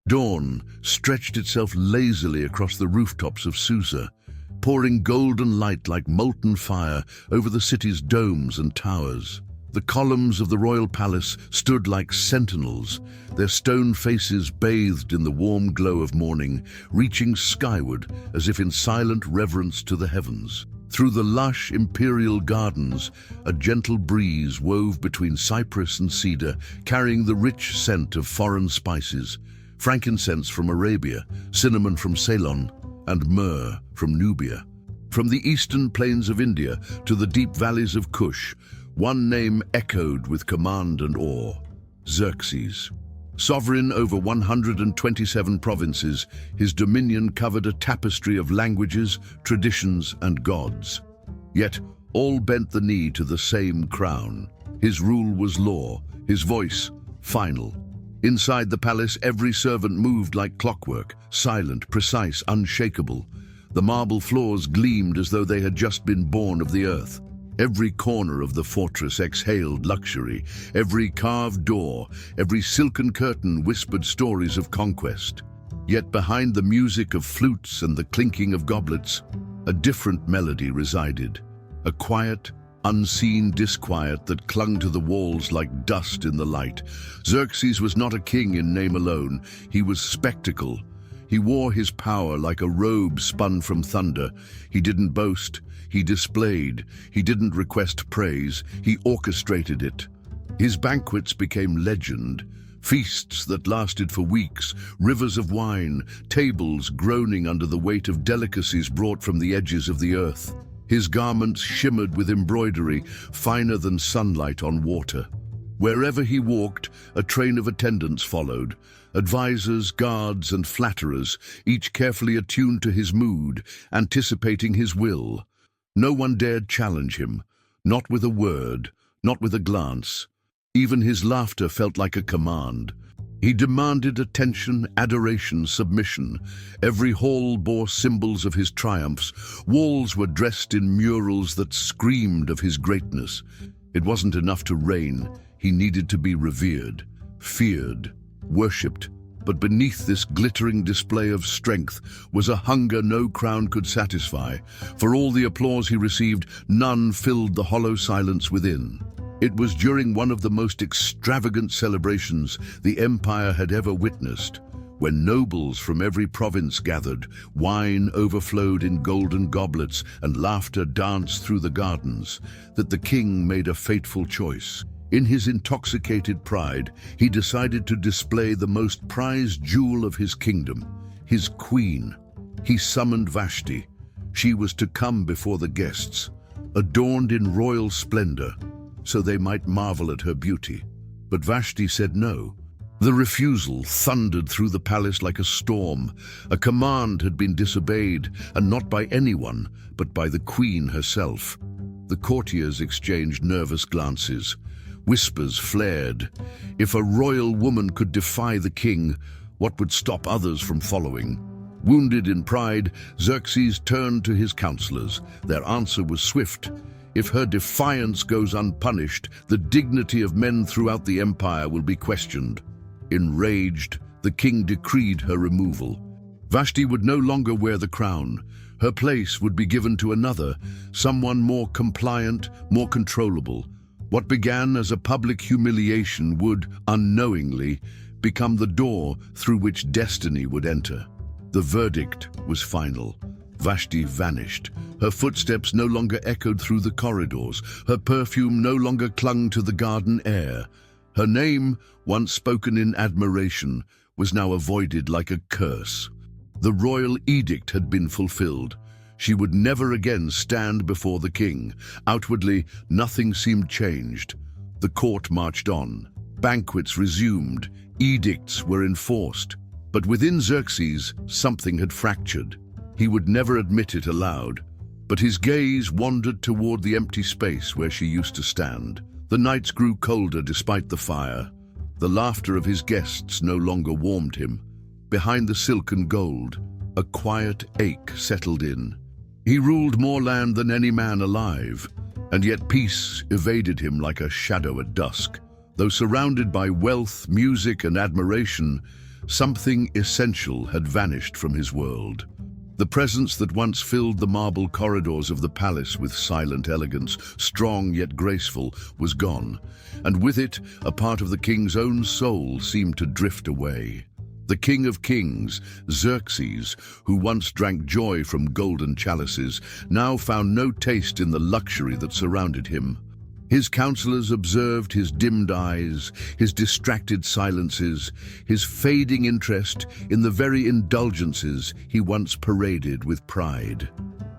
Dawn stretched itself lazily across the rooftops of Susa, pouring golden light like molten fire over the city's domes and towers. The columns of the royal palace stood like sentinels, their stone faces bathed in the warm glow of morning, reaching skyward as if in silent reverence to the heavens. Through the lush imperial gardens, a gentle breeze wove between cypress and cedar, carrying the rich scent of foreign spices, frankincense from Arabia, cinnamon from Ceylon, and myrrh from Nubia. From the eastern plains of India to the deep valleys of Kush, one name echoed with command and awe: Xerxes. Sovereign over 127 provinces, his dominion covered a tapestry of languages, traditions, and gods. Yet all bent the knee to the same crown. His rule was law, his voice final. Inside the palace, every servant moved like clockwork, silent, precise, unshakable. The marble floors gleamed as though they had just been born of the earth. Every corner of the fortress exhaled luxury. Every carved door, every silken curtain whispered stories of conquest. Yet behind the music of flutes and the clinking of goblets, a different melody resided. A quiet, unseen disquiet that clung to the walls like dust in the light. Xerxes was not a king in name alone. He was spectacle. He wore his power like a robe spun from thunder. He didn't boast. He displayed. He didn't request praise. He orchestrated it. His banquets became legend. Feasts that lasted for weeks, rivers of wine, tables groaning under the weight of delicacies brought from the edges of the earth. His garments shimmered with embroidery, finer than sunlight on water. Wherever he walked, a train of attendants followed. Advisors, guards, and flatterers, each carefully attuned to his mood, anticipating his will. No one dared challenge him, not with a word, not with a glance. Even his laughter felt like a command. He demanded attention, adoration, submission. Every hall bore symbols of his triumphs. Walls were dressed in murals that screamed of his greatness. It wasn't enough to reign. He needed to be revered, feared, worshipped. But beneath this glittering display of strength was a hunger no crown could satisfy. For all the applause he received, none filled the hollow silence within. It was during one of the most extravagant celebrations the empire had ever witnessed, when nobles from every province gathered, wine overflowed in golden goblets, and laughter danced through the gardens, that the king made a fateful choice. In his intoxicated pride, he decided to display the most prized jewel of his kingdom, his queen. He summoned Vashti. She was to come before the guests, adorned in royal splendor, so they might marvel at her beauty. But Vashti said no. The refusal thundered through the palace like a storm. A command had been disobeyed, and not by anyone, but by the queen herself. The courtiers exchanged nervous glances. Whispers flared. If a royal woman could defy the king, what would stop others from following? Wounded in pride, Xerxes turned to his counselors. Their answer was swift. If her defiance goes unpunished, the dignity of men throughout the empire will be questioned. Enraged, the king decreed her removal. Vashti would no longer wear the crown. Her place would be given to another, someone more compliant, more controllable. What began as a public humiliation would, unknowingly, become the door through which destiny would enter. The verdict was final. Vashti vanished. Her footsteps no longer echoed through the corridors. Her perfume no longer clung to the garden air. Her name, once spoken in admiration, was now avoided like a curse. The royal edict had been fulfilled. She would never again stand before the king. Outwardly, nothing seemed changed. The court marched on. Banquets resumed. Edicts were enforced. But within Xerxes, something had fractured. He would never admit it aloud, but his gaze wandered toward the empty space where she used to stand. The nights grew colder despite the fire. The laughter of his guests no longer warmed him. Behind the silk and gold, a quiet ache settled in. He ruled more land than any man alive, and yet peace evaded him like a shadow at dusk. Though surrounded by wealth, music, and admiration, Something essential had vanished from his world. The presence that once filled the marble corridors of the palace with silent elegance, strong yet graceful, was gone, and with it, a part of the king's own soul seemed to drift away. The King of Kings, Xerxes, who once drank joy from golden chalices, now found no taste in the luxury that surrounded him. His counselors observed his dimmed eyes, his distracted silences, his fading interest in the very indulgences he once paraded with pride.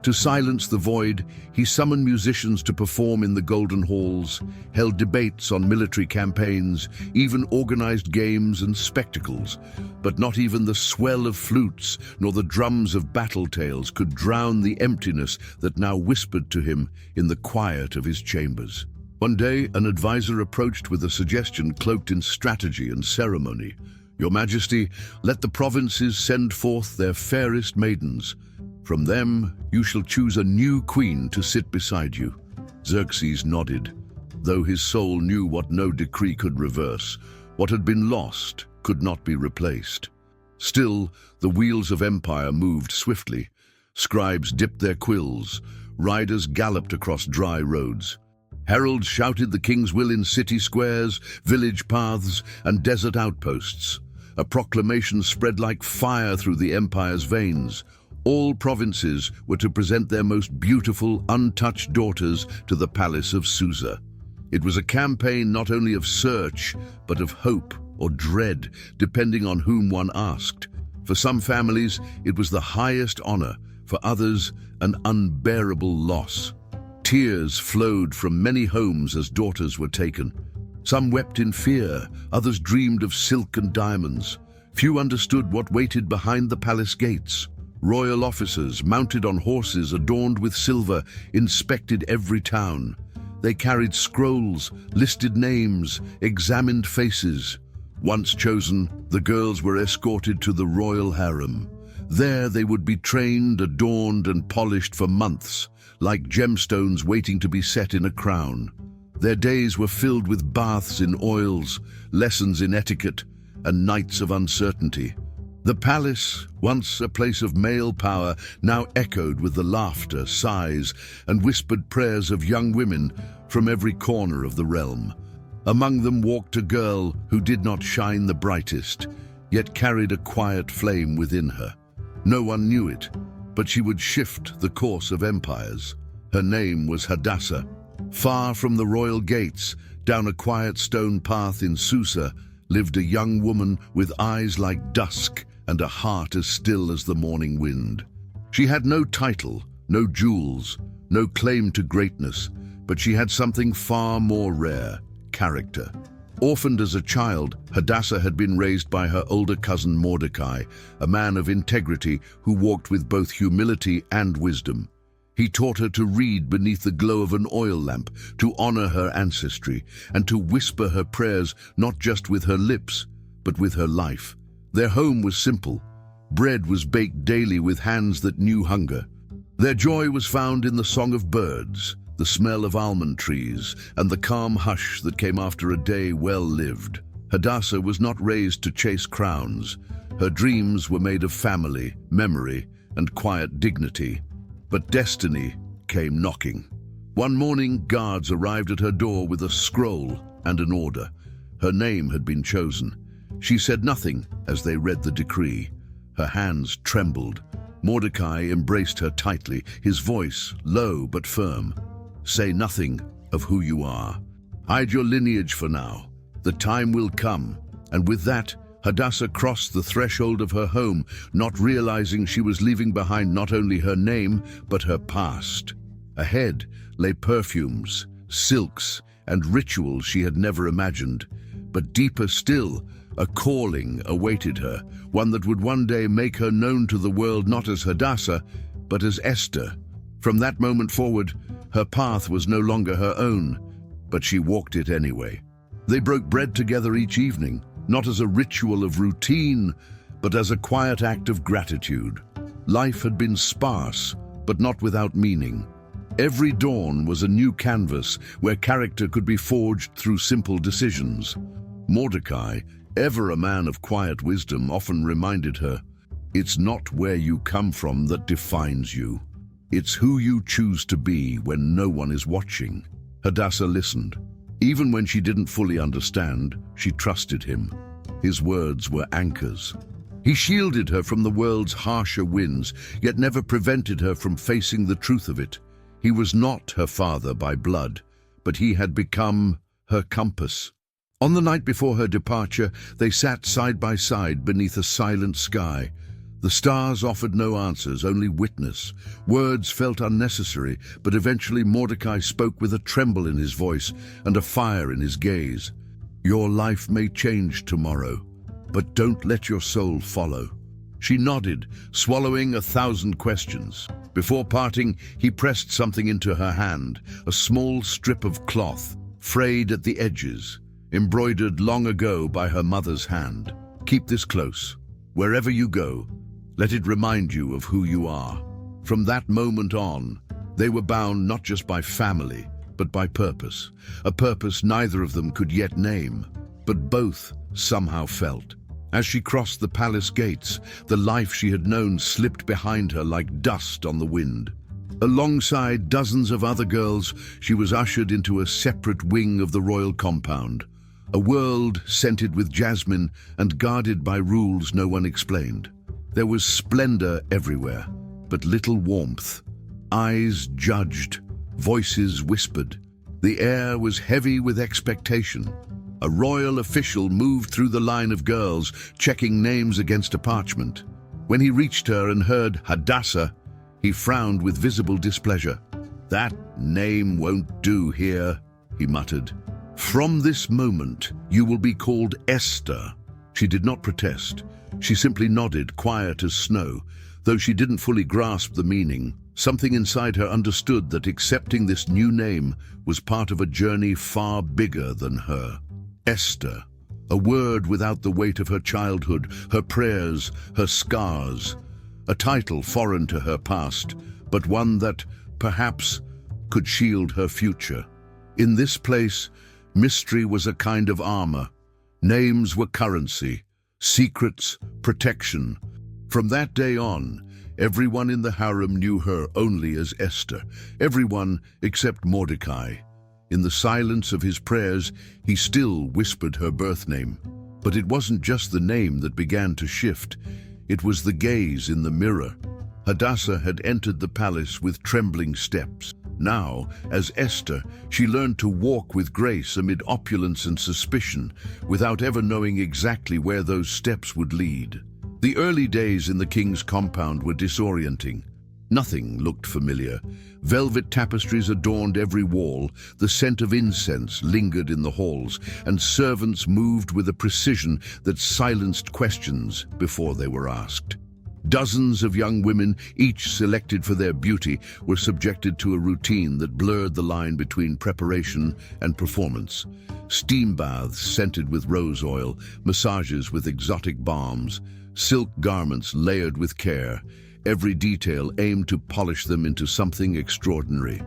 To silence the void, he summoned musicians to perform in the golden halls, held debates on military campaigns, even organized games and spectacles. But not even the swell of flutes nor the drums of battle tales could drown the emptiness that now whispered to him in the quiet of his chambers. One day, an advisor approached with a suggestion cloaked in strategy and ceremony. "Your Majesty, let the provinces send forth their fairest maidens. From them, you shall choose a new queen to sit beside you." Xerxes nodded, though his soul knew what no decree could reverse. What had been lost could not be replaced. Still, the wheels of empire moved swiftly. Scribes dipped their quills. Riders galloped across dry roads. Heralds shouted the king's will in city squares, village paths, and desert outposts. A proclamation spread like fire through the empire's veins. All provinces were to present their most beautiful, untouched daughters to the palace of Susa. It was a campaign not only of search, but of hope or dread, depending on whom one asked. For some families, it was the highest honor, for others, an unbearable loss. Tears flowed from many homes as daughters were taken. Some wept in fear, others dreamed of silk and diamonds. Few understood what waited behind the palace gates. Royal officers, mounted on horses adorned with silver, inspected every town. They carried scrolls, listed names, examined faces. Once chosen, the girls were escorted to the royal harem. There they would be trained, adorned, and polished for months, like gemstones waiting to be set in a crown. Their days were filled with baths in oils, lessons in etiquette, and nights of uncertainty. The palace, once a place of male power, now echoed with the laughter, sighs, and whispered prayers of young women from every corner of the realm. Among them walked a girl who did not shine the brightest, yet carried a quiet flame within her. No one knew it, but she would shift the course of empires. Her name was Hadassah. Far from the royal gates, down a quiet stone path in Susa, lived a young woman with eyes like dusk and a heart as still as the morning wind. She had no title, no jewels, no claim to greatness, but she had something far more rare: character. Orphaned as a child, Hadassah had been raised by her older cousin Mordecai, a man of integrity who walked with both humility and wisdom. He taught her to read beneath the glow of an oil lamp, to honor her ancestry, and to whisper her prayers not just with her lips, but with her life. Their home was simple. Bread was baked daily with hands that knew hunger. Their joy was found in the song of birds, the smell of almond trees, and the calm hush that came after a day well lived. Hadassah was not raised to chase crowns. Her dreams were made of family, memory, and quiet dignity. But destiny came knocking. One morning, guards arrived at her door with a scroll and an order. Her name had been chosen. She said nothing as they read the decree. Her hands trembled. Mordecai embraced her tightly, his voice low but firm. "Say nothing of who you are. Hide your lineage for now. The time will come." And with that, Hadassah crossed the threshold of her home, not realizing she was leaving behind not only her name, but her past. Ahead lay perfumes, silks, and rituals she had never imagined. But deeper still, a calling awaited her, one that would one day make her known to the world not as Hadassah, but as Esther. From that moment forward, her path was no longer her own, but she walked it anyway. They broke bread together each evening, not as a ritual of routine, but as a quiet act of gratitude. Life had been sparse, but not without meaning. Every dawn was a new canvas where character could be forged through simple decisions. Mordecai, Ever a man of quiet wisdom, often reminded her, "It's not where you come from that defines you. It's who you choose to be when no one is watching." Hadassah listened. Even when she didn't fully understand, she trusted him. His words were anchors. He shielded her from the world's harsher winds, yet never prevented her from facing the truth of it. He was not her father by blood, but he had become her compass. On the night before her departure, they sat side by side beneath a silent sky. The stars offered no answers, only witness. Words felt unnecessary, but eventually Mordecai spoke with a tremble in his voice and a fire in his gaze. "Your life may change tomorrow, but don't let your soul follow." She nodded, swallowing 1,000 questions. Before parting, he pressed something into her hand, a small strip of cloth, frayed at the edges, embroidered long ago by her mother's hand. "Keep this close. Wherever you go, let it remind you of who you are." From that moment on, they were bound not just by family, but by purpose, a purpose neither of them could yet name, but both somehow felt. As she crossed the palace gates, the life she had known slipped behind her like dust on the wind. Alongside dozens of other girls, she was ushered into a separate wing of the royal compound, a world scented with jasmine and guarded by rules no one explained. There was splendor everywhere, but little warmth. Eyes judged, voices whispered. The air was heavy with expectation. A royal official moved through the line of girls, checking names against a parchment. When he reached her and heard Hadassah, he frowned with visible displeasure. "That name won't do here," he muttered. "From this moment, you will be called Esther." She did not protest. She simply nodded, quiet as snow. Though she didn't fully grasp the meaning, something inside her understood that accepting this new name was part of a journey far bigger than her. Esther, a word without the weight of her childhood, her prayers, her scars. A title foreign to her past, but one that, perhaps, could shield her future. In this place, mystery was a kind of armor. Names were currency, secrets, protection. From that day on, everyone in the harem knew her only as Esther, everyone except Mordecai. In the silence of his prayers, he still whispered her birth name. But it wasn't just the name that began to shift. It was the gaze in the mirror. Hadassah had entered the palace with trembling steps. Now, as Esther, she learned to walk with grace amid opulence and suspicion, without ever knowing exactly where those steps would lead. The early days in the king's compound were disorienting. Nothing looked familiar. Velvet tapestries adorned every wall, the scent of incense lingered in the halls, and servants moved with a precision that silenced questions before they were asked. Dozens of young women, each selected for their beauty, were subjected to a routine that blurred the line between preparation and performance. Steam baths scented with rose oil, massages with exotic balms, silk garments layered with care. Every detail aimed to polish them into something extraordinary.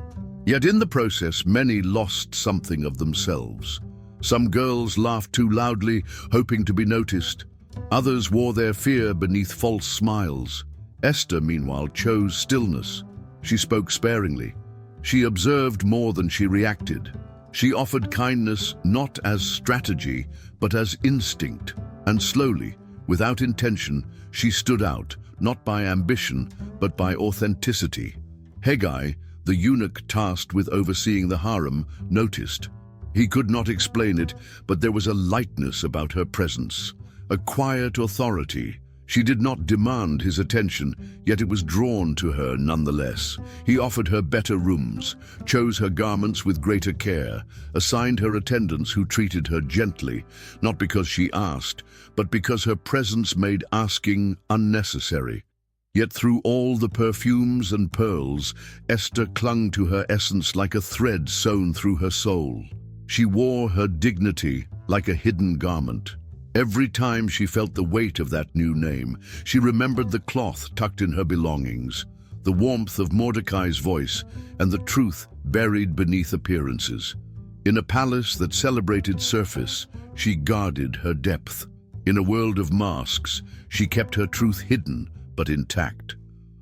Yet in the process, many lost something of themselves. Some girls laughed too loudly, hoping to be noticed. Others wore their fear beneath false smiles. Esther, meanwhile, chose stillness. She spoke sparingly. She observed more than she reacted. She offered kindness not as strategy, but as instinct. And slowly, without intention, she stood out, not by ambition, but by authenticity. Hegai, the eunuch tasked with overseeing the harem, noticed. He could not explain it, but there was a lightness about her presence, a quiet authority. She did not demand his attention, yet it was drawn to her nonetheless. He offered her better rooms, chose her garments with greater care, assigned her attendants who treated her gently, not because she asked, but because her presence made asking unnecessary. Yet through all the perfumes and pearls, Esther clung to her essence like a thread sewn through her soul. She wore her dignity like a hidden garment. Every time she felt the weight of that new name, she remembered the cloth tucked in her belongings, the warmth of Mordecai's voice, and the truth buried beneath appearances. In a palace that celebrated surface, she guarded her depth. In a world of masks, she kept her truth hidden but intact.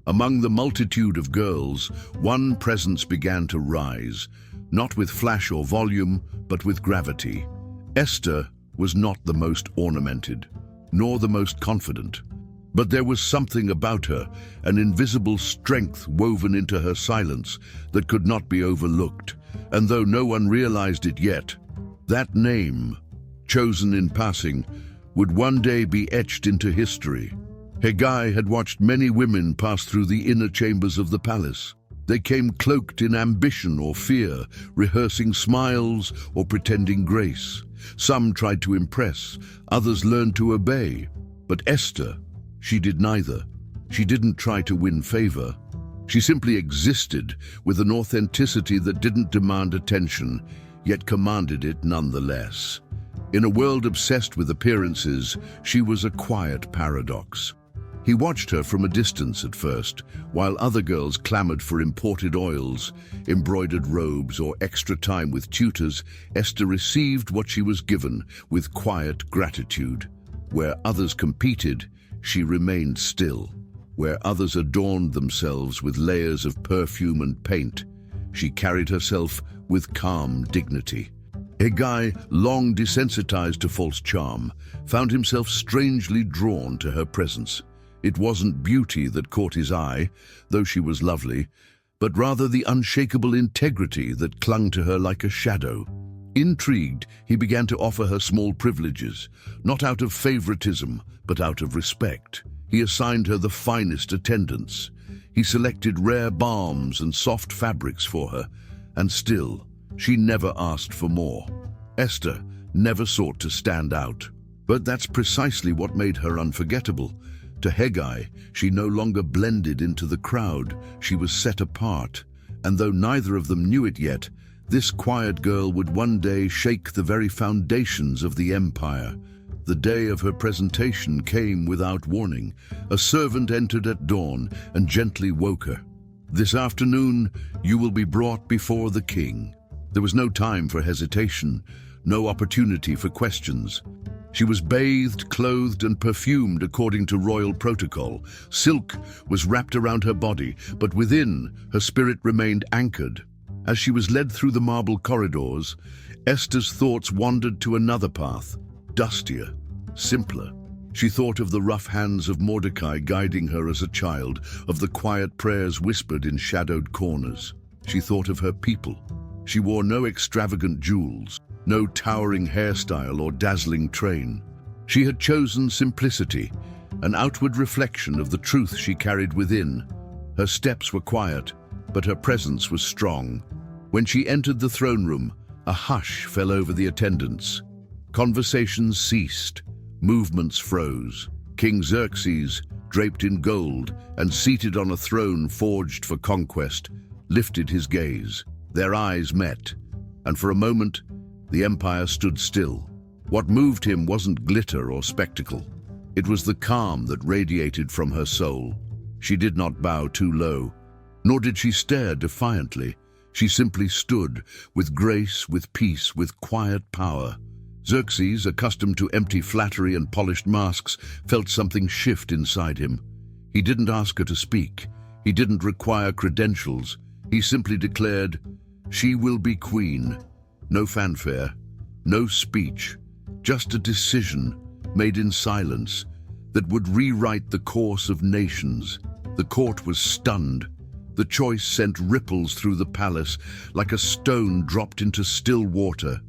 Among the multitude of girls, one presence began to rise, not with flash or volume, but with gravity. Esther was not the most ornamented, nor the most confident. But there was something about her, an invisible strength woven into her silence that could not be overlooked. And though no one realized it yet, that name, chosen in passing, would one day be etched into history. Hegai had watched many women pass through the inner chambers of the palace. They came cloaked in ambition or fear, rehearsing smiles or pretending grace. Some tried to impress, others learned to obey. But Esther, she did neither. She didn't try to win favor. She simply existed with an authenticity that didn't demand attention, yet commanded it nonetheless. In a world obsessed with appearances, she was a quiet paradox. He watched her from a distance at first, while other girls clamored for imported oils, embroidered robes, or extra time with tutors. Esther received what she was given with quiet gratitude. Where others competed, she remained still. Where others adorned themselves with layers of perfume and paint, she carried herself with calm dignity. Hegai, long desensitized to false charm, found himself strangely drawn to her presence. It wasn't beauty that caught his eye, though she was lovely, but rather the unshakable integrity that clung to her like a shadow. Intrigued, he began to offer her small privileges, not out of favoritism, but out of respect. He assigned her the finest attendants. He selected rare balms and soft fabrics for her, and still, she never asked for more. Esther never sought to stand out. But that's precisely what made her unforgettable. To Hegai, she no longer blended into the crowd. She was set apart. And though neither of them knew it yet, this quiet girl would one day shake the very foundations of the empire. The day of her presentation came without warning. A servant entered at dawn and gently woke her. "This afternoon, you will be brought before the king." There was no time for hesitation, no opportunity for questions. She was bathed, clothed, and perfumed according to royal protocol. Silk was wrapped around her body, but within, her spirit remained anchored. As she was led through the marble corridors, Esther's thoughts wandered to another path, dustier, simpler. She thought of the rough hands of Mordecai guiding her as a child, of the quiet prayers whispered in shadowed corners. She thought of her people. She wore no extravagant jewels, no towering hairstyle or dazzling train. She had chosen simplicity, an outward reflection of the truth she carried within. Her steps were quiet, but her presence was strong. When she entered the throne room, a hush fell over the attendants. Conversations ceased, movements froze. King Xerxes, draped in gold and seated on a throne forged for conquest, lifted his gaze. Their eyes met, and for a moment, the empire stood still. What moved him wasn't glitter or spectacle. It was the calm that radiated from her soul. She did not bow too low, nor did she stare defiantly. She simply stood, with grace, with peace, with quiet power. Xerxes, accustomed to empty flattery and polished masks, felt something shift inside him. He didn't ask her to speak. He didn't require credentials. He simply declared, "She will be queen." No fanfare, no speech, just a decision made in silence that would rewrite the course of nations. The court was stunned. The choice sent ripples through the palace like a stone dropped into still water.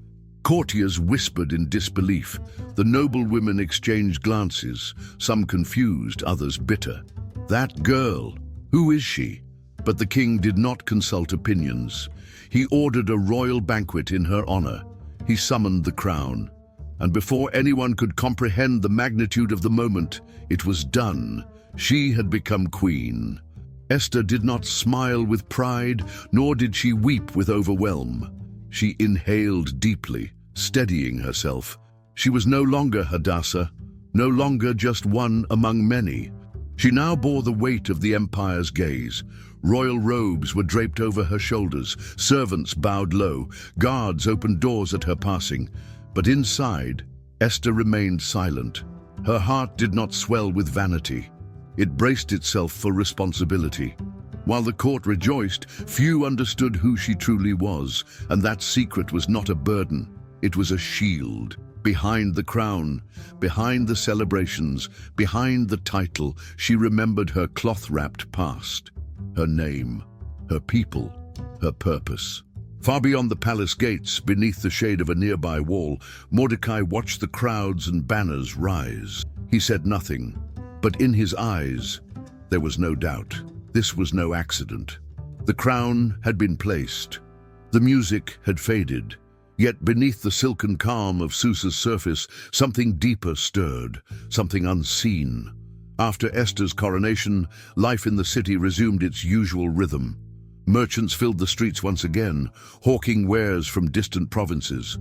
Courtiers whispered in disbelief. The noble women exchanged glances, some confused, others bitter. That girl, who is she? But the king did not consult opinions. He ordered a royal banquet in her honor. He summoned the crown. And before anyone could comprehend the magnitude of the moment, it was done. She had become queen. Esther did not smile with pride, nor did she weep with overwhelm. She inhaled deeply, steadying herself. She was no longer Hadassah, no longer just one among many. She now bore the weight of the empire's gaze. Royal robes were draped over her shoulders, servants bowed low, guards opened doors at her passing. But inside, Esther remained silent. Her heart did not swell with vanity. It braced itself for responsibility. While the court rejoiced, few understood who she truly was, and that secret was not a burden. It was a shield. Behind the crown, behind the celebrations, behind the title, she remembered her cloth-wrapped past, her name, her people, her purpose. Far beyond the palace gates, beneath the shade of a nearby wall, Mordecai watched the crowds and banners rise. He said nothing, but in his eyes there was no doubt. This was no accident. The crown had been placed. The music had faded. Yet beneath the silken calm of Susa's surface, something deeper stirred, something unseen. After Esther's coronation, life in the city resumed its usual rhythm. Merchants filled the streets once again, hawking wares from distant provinces.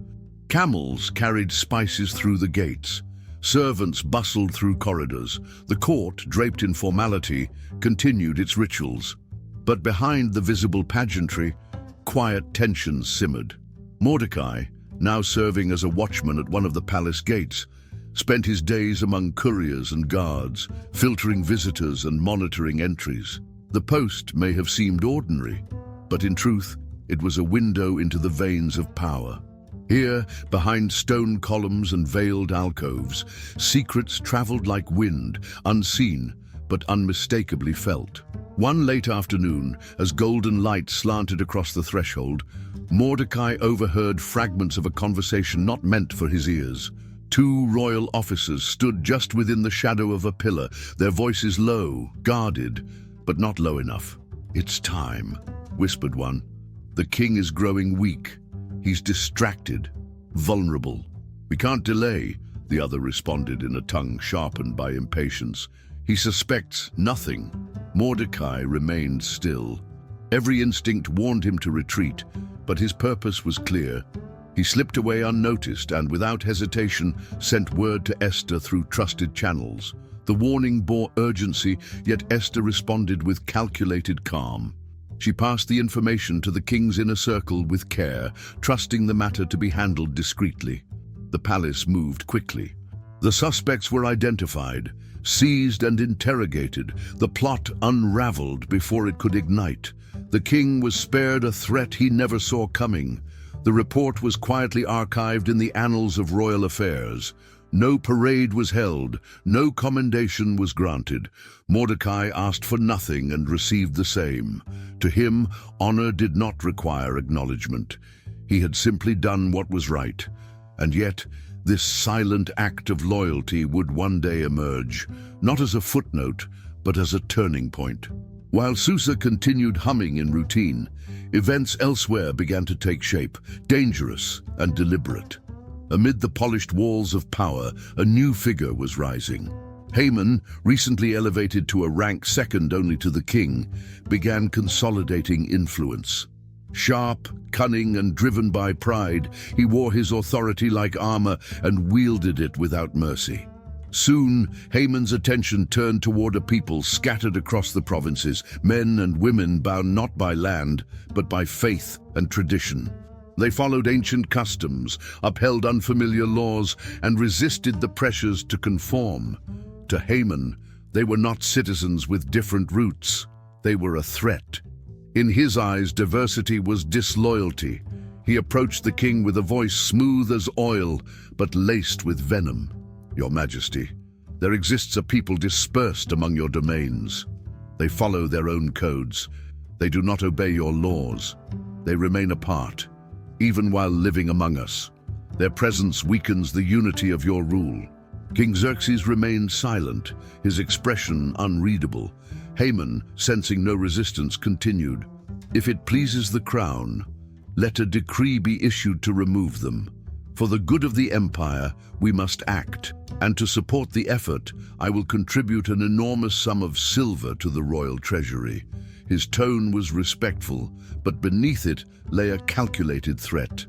Camels carried spices through the gates. Servants bustled through corridors. The court, draped in formality, continued its rituals. But behind the visible pageantry, quiet tensions simmered. Mordecai, now serving as a watchman at one of the palace gates, spent his days among couriers and guards, filtering visitors and monitoring entries. The post may have seemed ordinary, but in truth, it was a window into the veins of power. Here, behind stone columns and veiled alcoves, secrets traveled like wind, unseen but unmistakably felt. One late afternoon, as golden light slanted across the threshold, Mordecai overheard fragments of a conversation not meant for his ears. Two royal officers stood just within the shadow of a pillar, their voices low, guarded, but not low enough. "It's time," whispered one. "The king is growing weak. He's distracted, vulnerable." "We can't delay," the other responded in a tongue sharpened by impatience. "He suspects nothing." Mordecai remained still. Every instinct warned him to retreat, but his purpose was clear. He slipped away unnoticed and, without hesitation, sent word to Esther through trusted channels. The warning bore urgency, yet Esther responded with calculated calm. She passed the information to the king's inner circle with care, trusting the matter to be handled discreetly. The palace moved quickly. The suspects were identified, seized and interrogated, the plot unraveled before it could ignite. The king was spared a threat he never saw coming. The report was quietly archived in the annals of royal affairs. No parade was held, no commendation was granted. Mordecai asked for nothing and received the same. To him, honor did not require acknowledgement. He had simply done what was right. And yet, this silent act of loyalty would one day emerge, not as a footnote, but as a turning point. While Susa continued humming in routine, events elsewhere began to take shape, dangerous and deliberate. Amid the polished walls of power, a new figure was rising. Haman, recently elevated to a rank second only to the king, began consolidating influence. Sharp, cunning, and driven by pride, he wore his authority like armor and wielded it without mercy. Soon, Haman's attention turned toward a people scattered across the provinces, men and women bound not by land, but by faith and tradition. They followed ancient customs, upheld unfamiliar laws, and resisted the pressures to conform. To Haman, they were not citizens with different roots. They were a threat. In his eyes, diversity was disloyalty. He approached the king with a voice smooth as oil, but laced with venom. "Your Majesty, there exists a people dispersed among your domains. They follow their own codes. They do not obey your laws. They remain apart, even while living among us. Their presence weakens the unity of your rule." King Xerxes remained silent, his expression unreadable. Haman, sensing no resistance, continued, "If it pleases the crown, let a decree be issued to remove them. For the good of the empire, we must act, and to support the effort, I will contribute an enormous sum of silver to the royal treasury." His tone was respectful, but beneath it lay a calculated threat.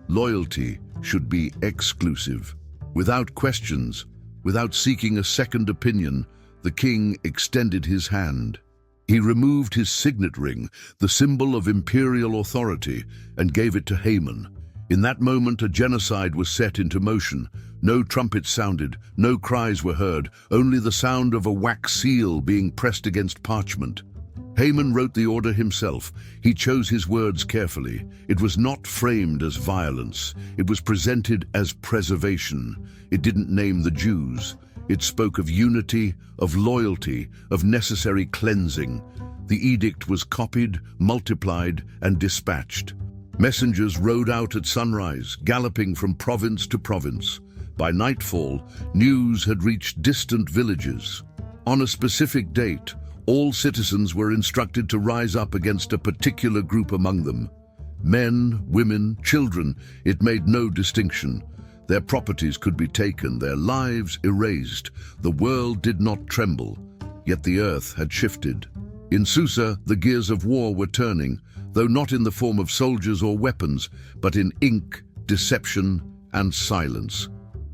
Loyalty should be exclusive. Without questions, without seeking a second opinion, the king extended his hand. He removed his signet ring, the symbol of imperial authority, and gave it to Haman. In that moment, a genocide was set into motion, No trumpets sounded, no cries were heard, only the sound of a wax seal being pressed against parchment. Haman wrote the order himself. He chose his words carefully. It was not framed as violence. It was presented as preservation. It didn't name the Jews. It spoke of unity, of loyalty, of necessary cleansing. The edict was copied, multiplied, and dispatched. Messengers rode out at sunrise, galloping from province to province. By nightfall, news had reached distant villages. On a specific date, all citizens were instructed to rise up against a particular group among them. Men, women, children, it made no distinction. Their properties could be taken, their lives erased. The world did not tremble, yet the earth had shifted. In Susa, the gears of war were turning, though not in the form of soldiers or weapons, but in ink, deception, and silence.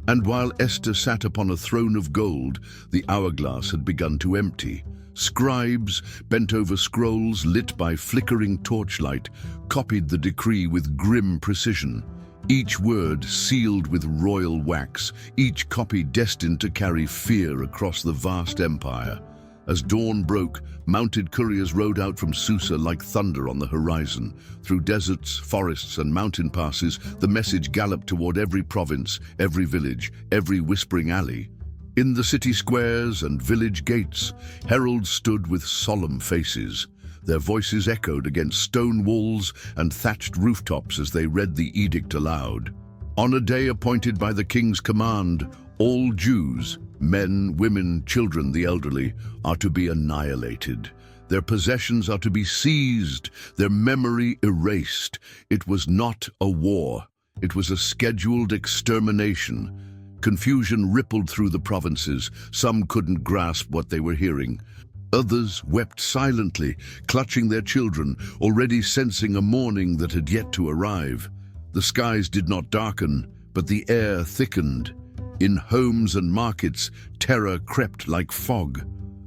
And while Esther sat upon a throne of gold, the hourglass had begun to empty. Scribes, bent over scrolls lit by flickering torchlight, copied the decree with grim precision. Each word sealed with royal wax, each copy destined to carry fear across the vast empire. As dawn broke, mounted couriers rode out from Susa like thunder on the horizon. Through deserts, forests, and mountain passes, the message galloped toward every province, every village, every whispering alley. In the city squares and village gates, heralds stood with solemn faces. Their voices echoed against stone walls and thatched rooftops as they read the edict aloud. On a day appointed by the king's command, all Jews, men, women, children, the elderly, are to be annihilated. Their possessions are to be seized, their memory erased. It was not a war. It was a scheduled extermination. Confusion rippled through the provinces. Some couldn't grasp what they were hearing. Others wept silently, clutching their children, already sensing a morning that had yet to arrive. The skies did not darken, but the air thickened. In homes and markets, terror crept like fog.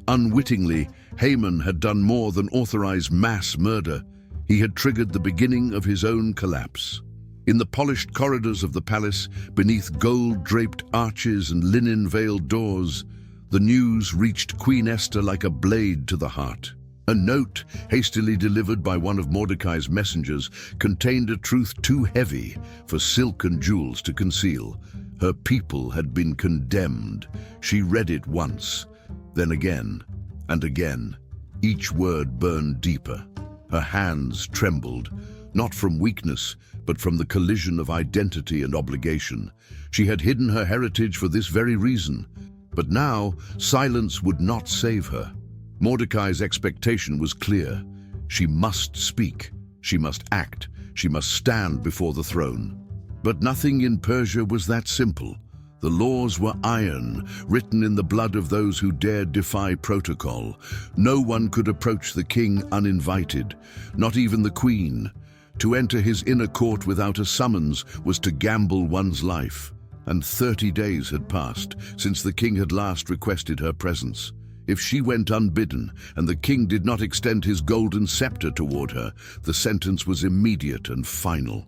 Unwittingly, Haman had done more than authorize mass murder. He had triggered the beginning of his own collapse. In the polished corridors of the palace, beneath gold-draped arches and linen-veiled doors, the news reached Queen Esther like a blade to the heart. A note, hastily delivered by one of Mordecai's messengers, contained a truth too heavy for silk and jewels to conceal. Her people had been condemned. She read it once, then again, and again. Each word burned deeper. Her hands trembled, not from weakness, but from the collision of identity and obligation. She had hidden her heritage for this very reason. But now, silence would not save her. Mordecai's expectation was clear. She must speak, she must act, she must stand before the throne. But nothing in Persia was that simple. The laws were iron, written in the blood of those who dared defy protocol. No one could approach the king uninvited, not even the queen. To enter his inner court without a summons was to gamble one's life. And 30 days had passed since the king had last requested her presence. If she went unbidden and the king did not extend his golden scepter toward her, the sentence was immediate and final.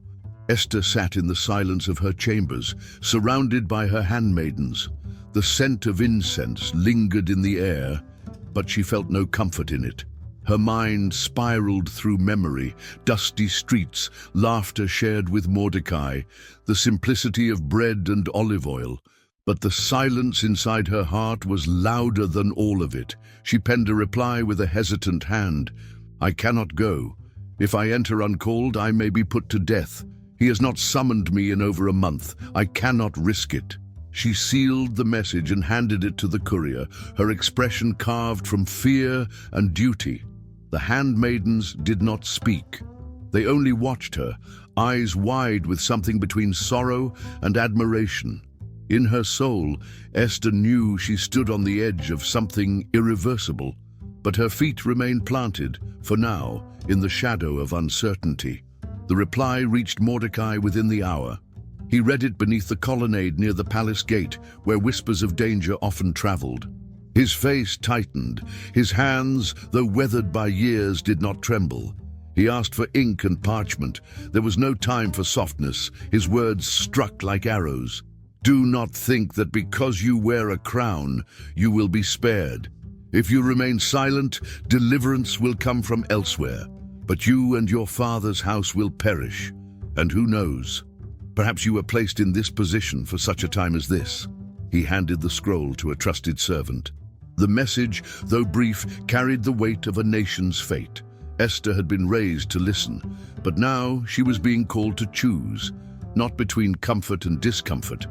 Esther sat in the silence of her chambers, surrounded by her handmaidens. The scent of incense lingered in the air, but she felt no comfort in it. Her mind spiraled through memory, dusty streets, laughter shared with Mordecai, the simplicity of bread and olive oil. But the silence inside her heart was louder than all of it. She penned a reply with a hesitant hand. "I cannot go. If I enter uncalled, I may be put to death. He has not summoned me in over a month. I cannot risk it." She sealed the message and handed it to the courier, her expression carved from fear and duty. The handmaidens did not speak. They only watched her, eyes wide with something between sorrow and admiration. In her soul, Esther knew she stood on the edge of something irreversible, but her feet remained planted, for now, in the shadow of uncertainty. The reply reached Mordecai within the hour. He read it beneath the colonnade near the palace gate, where whispers of danger often traveled. His face tightened. His hands, though weathered by years, did not tremble. He asked for ink and parchment. There was no time for softness. His words struck like arrows. Do not think that because you wear a crown, you will be spared. If you remain silent, deliverance will come from elsewhere. But you and your father's house will perish. And who knows? Perhaps you were placed in this position for such a time as this." He handed the scroll to a trusted servant. The message, though brief, carried the weight of a nation's fate. Esther had been raised to listen, but now she was being called to choose, not between comfort and discomfort,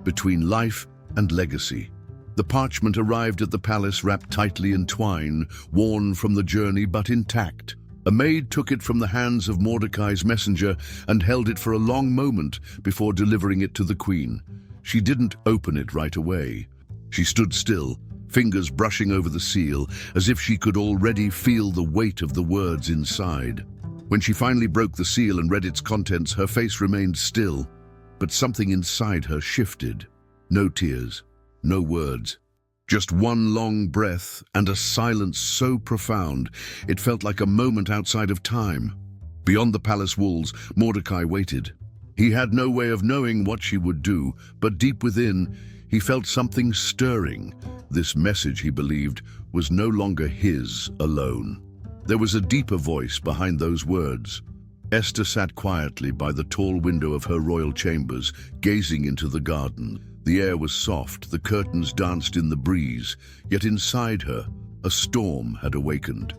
between life and legacy. The parchment arrived at the palace wrapped tightly in twine, worn from the journey but intact. A maid took it from the hands of Mordecai's messenger and held it for a long moment before delivering it to the queen. She didn't open it right away. She stood still, fingers brushing over the seal, as if she could already feel the weight of the words inside. When she finally broke the seal and read its contents, her face remained still, but something inside her shifted. No tears, no words. Just one long breath and a silence so profound it felt like a moment outside of time. Beyond the palace walls, Mordecai waited. He had no way of knowing what she would do, but deep within, he felt something stirring. This message, he believed, was no longer his alone. There was a deeper voice behind those words. Esther sat quietly by the tall window of her royal chambers, gazing into the garden. The air was soft, the curtains danced in the breeze, yet inside her, a storm had awakened.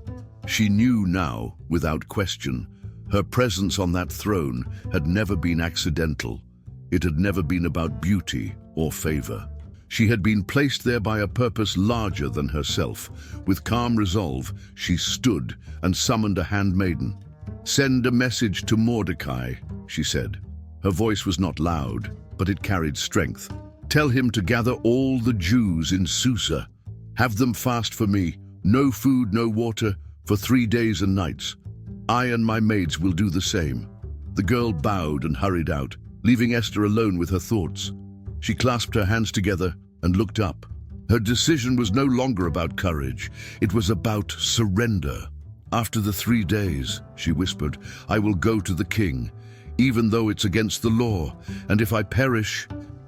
She knew now, without question, her presence on that throne had never been accidental. It had never been about beauty or favor. She had been placed there by a purpose larger than herself. With calm resolve, she stood and summoned a handmaiden. "Send a message to Mordecai," she said. Her voice was not loud, but it carried strength. "Tell him to gather all the Jews in Susa. Have them fast for me, no food, no water, for 3 days and nights. I and my maids will do the same." The girl bowed and hurried out, leaving Esther alone with her thoughts. She clasped her hands together and looked up. Her decision was no longer about courage. It was about surrender. "After the 3 days," she whispered, "I will go to the king, even though it's against the law. And if I perish,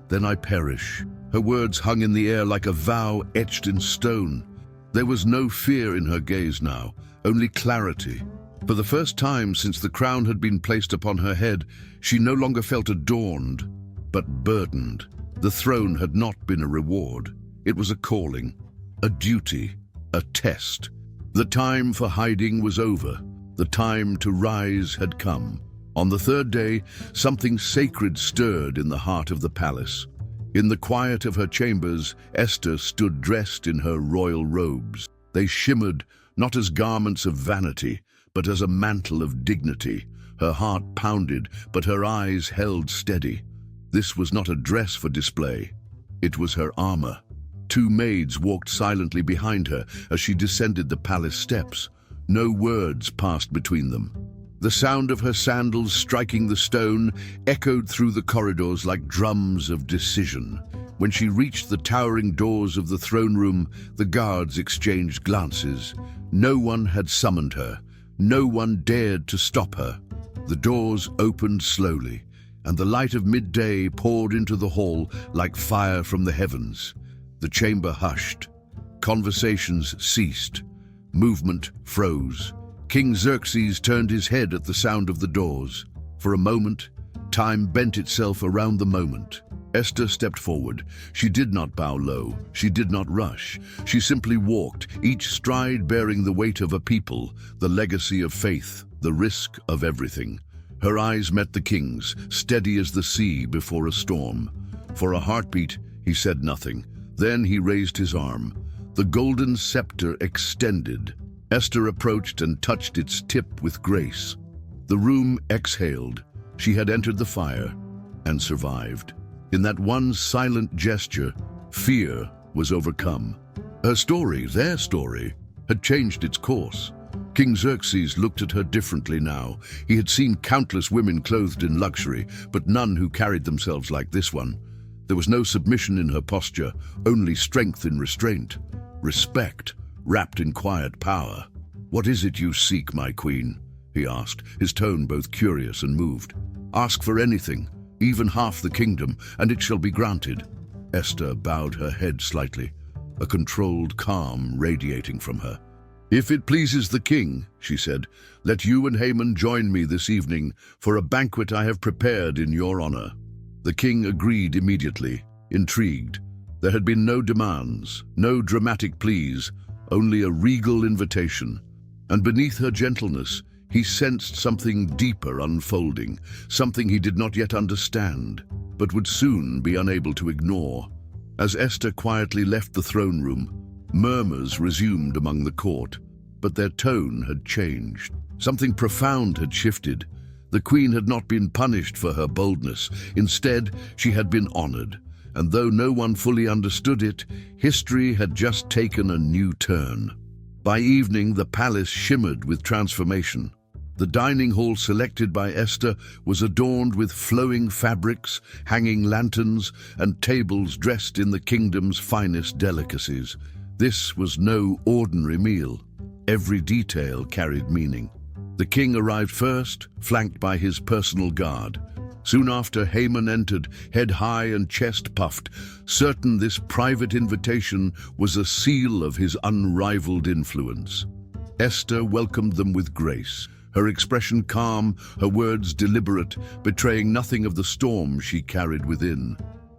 then I perish." Her words hung in the air like a vow etched in stone. There was no fear in her gaze now, only clarity. For the first time since the crown had been placed upon her head, she no longer felt adorned, but burdened. The throne had not been a reward. It was a calling, a duty, a test. The time for hiding was over. The time to rise had come. On the 3rd day, something sacred stirred in the heart of the palace. In the quiet of her chambers, Esther stood dressed in her royal robes. They shimmered not as garments of vanity, but as a mantle of dignity. Her heart pounded, but her eyes held steady. This was not a dress for display. It was her armor. 2 maids walked silently behind her as she descended the palace steps. No words passed between them. The sound of her sandals striking the stone echoed through the corridors like drums of decision. When she reached the towering doors of the throne room, the guards exchanged glances. No one had summoned her. No one dared to stop her. The doors opened slowly, and the light of midday poured into the hall like fire from the heavens. The chamber hushed. Conversations ceased. Movement froze. King Xerxes turned his head at the sound of the doors. For a moment, time bent itself around the moment. Esther stepped forward. She did not bow low. She did not rush. She simply walked, each stride bearing the weight of a people, the legacy of faith, the risk of everything. Her eyes met the king's, steady as the sea before a storm. For a heartbeat, he said nothing. Then he raised his arm. The golden scepter extended. Esther approached and touched its tip with grace. The room exhaled. She had entered the fire and survived. In that one silent gesture, fear was overcome. Her story, their story, had changed its course. King Xerxes looked at her differently now. He had seen countless women clothed in luxury, but none who carried themselves like this one. There was no submission in her posture, only strength in restraint. Respect, wrapped in quiet power. "What is it you seek, my queen?" he asked, his tone both curious and moved. "Ask for anything. even half the kingdom, and it shall be granted." Esther bowed her head slightly, a controlled calm radiating from her. "If it pleases the king," she said, "let you and Haman join me this evening for a banquet I have prepared in your honor." The king agreed immediately, intrigued. There had been no demands, no dramatic pleas, only a regal invitation. And beneath her gentleness, he sensed something deeper unfolding, something he did not yet understand, but would soon be unable to ignore. As Esther quietly left the throne room, murmurs resumed among the court, but their tone had changed. Something profound had shifted. The queen had not been punished for her boldness. Instead, she had been honored. And though no one fully understood it, history had just taken a new turn. By evening, the palace shimmered with transformation. The dining hall selected by Esther was adorned with flowing fabrics, hanging lanterns, and tables dressed in the kingdom's finest delicacies. This was no ordinary meal. Every detail carried meaning. The king arrived first, flanked by his personal guard. Soon after, Haman entered, head high and chest puffed, certain this private invitation was a seal of his unrivaled influence. Esther welcomed them with grace, her expression calm, her words deliberate, betraying nothing of the storm she carried within.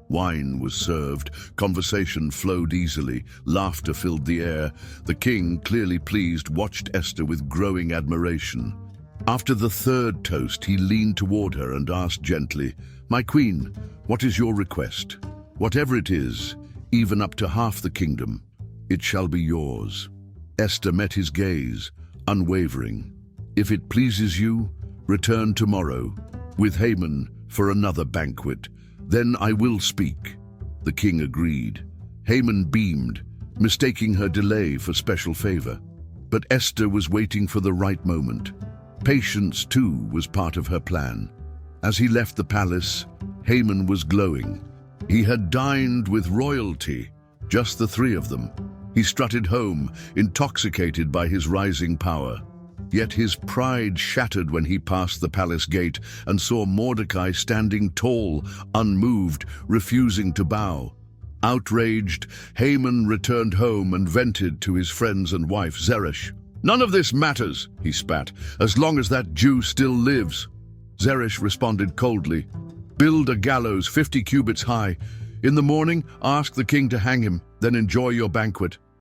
Wine was served, conversation flowed easily, laughter filled the air. The king, clearly pleased, watched Esther with growing admiration. After the third toast, he leaned toward her and asked gently, "My queen, what is your request? Whatever it is, even up to half the kingdom, it shall be yours." Esther met his gaze, unwavering. "If it pleases you, return tomorrow, with Haman for another banquet. Then I will speak." The king agreed. Haman beamed, mistaking her delay for special favor. But Esther was waiting for the right moment. Patience, too, was part of her plan. As he left the palace, Haman was glowing. He had dined with royalty, just the three of them. He strutted home, intoxicated by his rising power. Yet his pride shattered when he passed the palace gate and saw Mordecai standing tall, unmoved, refusing to bow. Outraged, Haman returned home and vented to his friends and wife, Zeresh. "None of this matters," he spat, "as long as that Jew still lives." Zeresh responded coldly, "Build a gallows 50 cubits high. In the morning, ask the king to hang him, then enjoy your banquet."